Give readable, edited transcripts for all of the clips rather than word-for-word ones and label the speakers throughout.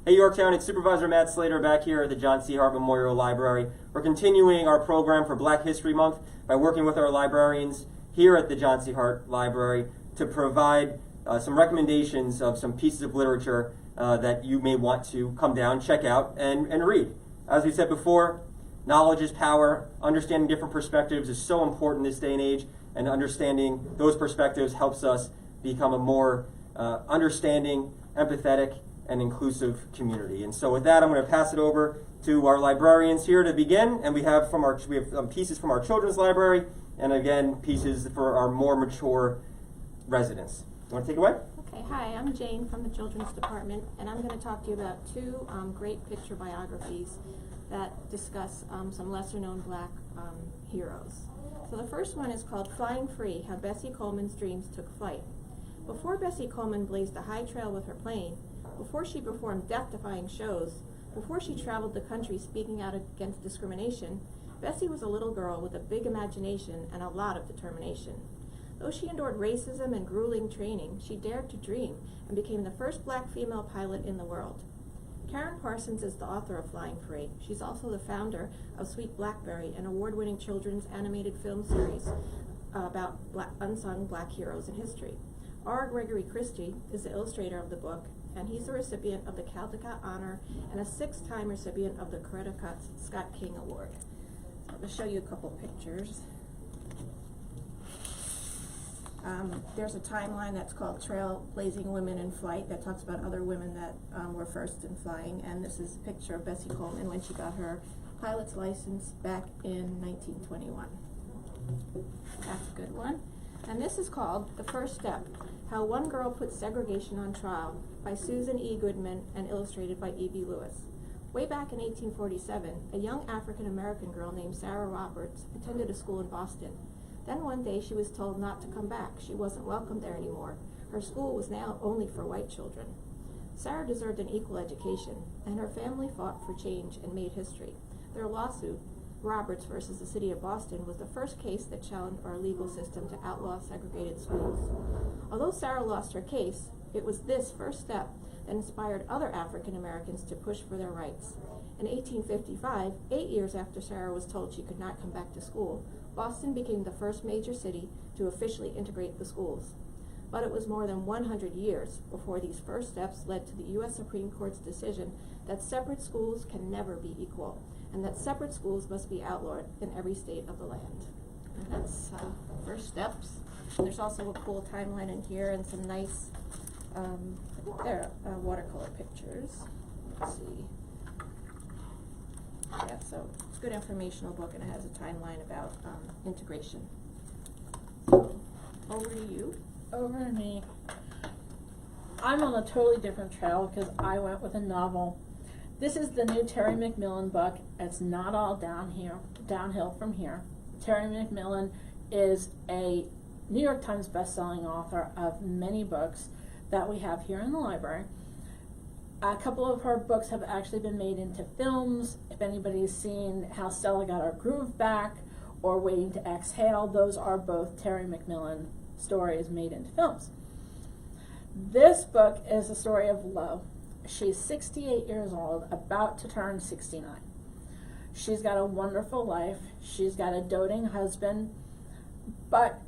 Speaker 1: Hey Yorktown, it's Supervisor Matt Slater back here at the John C. Hart Memorial Library. We're continuing our program for Black History Month by working with our librarians here at the John C. Hart Library to provide some recommendations of some pieces of literature that you may want to come down, check out, and read. As we said before, knowledge is power. Understanding different perspectives is so important this day and age, and understanding those perspectives helps us become a more understanding, empathetic, and inclusive community. And so with that, I'm going to pass it over to our librarians here to begin. And we have pieces from our children's library, and again, pieces for our more mature residents. You want to take it away?
Speaker 2: Okay, hi, I'm Jane from the Children's Department, and I'm going to talk to you about two great picture biographies that discuss some lesser-known Black heroes. So the first one is called Flying Free, How Bessie Coleman's Dreams Took Flight. Before Bessie Coleman blazed a high trail with her plane, before she performed death-defying shows, before she traveled the country speaking out against discrimination, Bessie was a little girl with a big imagination and a lot of determination. Though she endured racism and grueling training, she dared to dream and became the first Black female pilot in the world. Karen Parsons is the author of Flying Free. She's also the founder of Sweet Blackberry, an award-winning children's animated film series about unsung Black heroes in history. R. Gregory Christie is the illustrator of the book, and he's the recipient of the Caldecott Honor and a 6-time recipient of the Coretta Scott King Award. So I'm going to show you a couple pictures. There's a timeline that's called Trailblazing Women in Flight that talks about other women that were first in flying, and this is a picture of Bessie Coleman when she got her pilot's license back in 1921. That's a good one. And this is called The First Step, How One Girl Put Segregation on Trial, by Susan E. Goodman and illustrated by E.B. Lewis. Way back in 1847, a young African-American girl named Sarah Roberts attended a school in Boston. Then one day she was told not to come back. She wasn't welcome there anymore. Her school was now only for white children. Sarah deserved an equal education, and her family fought for change and made history. Their lawsuit, Roberts versus the City of Boston, was the first case that challenged our legal system to outlaw segregated schools. Although Sarah lost her case, it was this first step that inspired other African Americans to push for their rights. In 1855, 8 years after Sarah was told she could not come back to school, Boston became the first major city to officially integrate the schools. But it was more than 100 years before these first steps led to the U.S. Supreme Court's decision that separate schools can never be equal, and that separate schools must be outlawed in every state of the land. And that's first steps. There's also a cool timeline in here and some nice watercolor pictures. Let's see. Yeah, so it's a good informational book, and it has a timeline about integration. So, over to you.
Speaker 3: Over to me. I'm on a totally different trail because I went with a novel. This is the new Terry McMillan book. It's not all downhill from here. Terry McMillan is a New York Times bestselling author of many books that we have here in the library. A couple of her books have actually been made into films. If anybody's seen How Stella Got Her Groove Back or Waiting to Exhale, those are both Terry McMillan stories made into films. This book is the story of Lo. She's 68 years old, about to turn 69. She's got a wonderful life. She's got a doting husband, but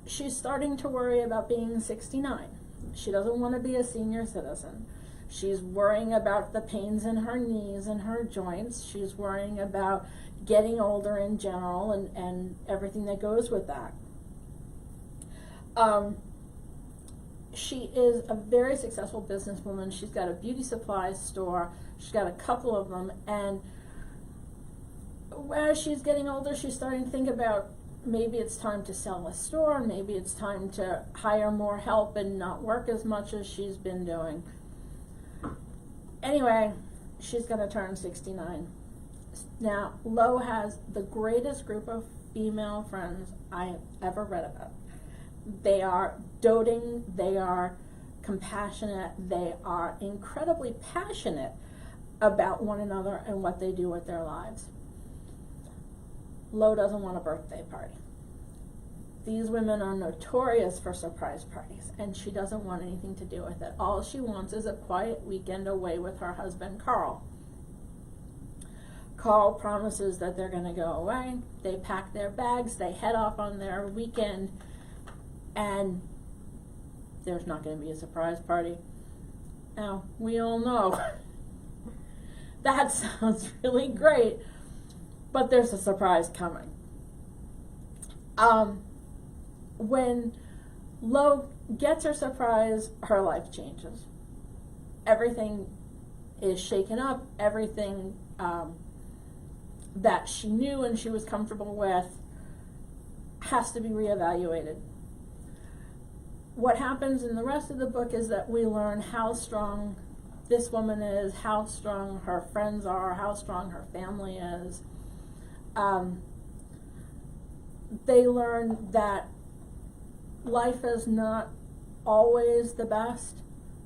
Speaker 3: she's starting to worry about being 69. She doesn't want to be a senior citizen. She's worrying about the pains in her knees and her joints. She's worrying about getting older in general and everything that goes with that. She is a very successful businesswoman. She's got a beauty supply store. She's got a couple of them. And as she's getting older, she's starting to think about maybe it's time to sell a store. Maybe it's time to hire more help and not work as much as she's been doing. Anyway, she's going to turn 69. Now, Lo has the greatest group of female friends I have ever read about. They are doting, they are compassionate, they are incredibly passionate about one another and what they do with their lives. Lo doesn't want a birthday party. these women are notorious for surprise parties, and she doesn't want anything to do with it. All she wants is a quiet weekend away with her husband, Carl. Carl promises that they're going to go away. They pack their bags, they head off on their weekend, and there's not going to be a surprise party. Now, we all know that sounds really great, but there's a surprise coming. When Lo gets her surprise, her life changes. Everything is shaken up. Everything that she knew and she was comfortable with has to be reevaluated. What happens in the rest of the book is that we learn how strong this woman is, how strong her friends are, how strong her family is. They learn that life is not always the best,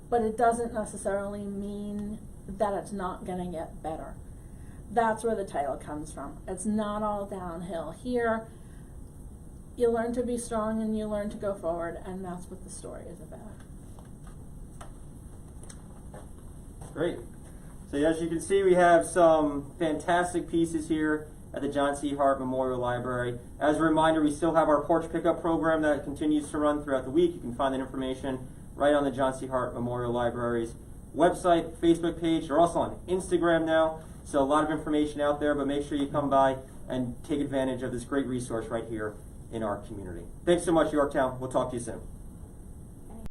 Speaker 3: but it doesn't necessarily mean that it's not going to get better. That's where the title comes from. It's not all downhill. Here, you learn to be strong and you learn to go forward, and that's what the story is about.
Speaker 1: Great. So as you can see, we have some fantastic pieces here at the John C. Hart Memorial Library. As a reminder, we still have our porch pickup program that continues to run throughout the week. You can find that information right on the John C. Hart Memorial Library's website, Facebook page. They're also on Instagram now, so a lot of information out there, but make sure you come by and take advantage of this great resource right here in our community. Thanks so much, Yorktown. We'll talk to you soon.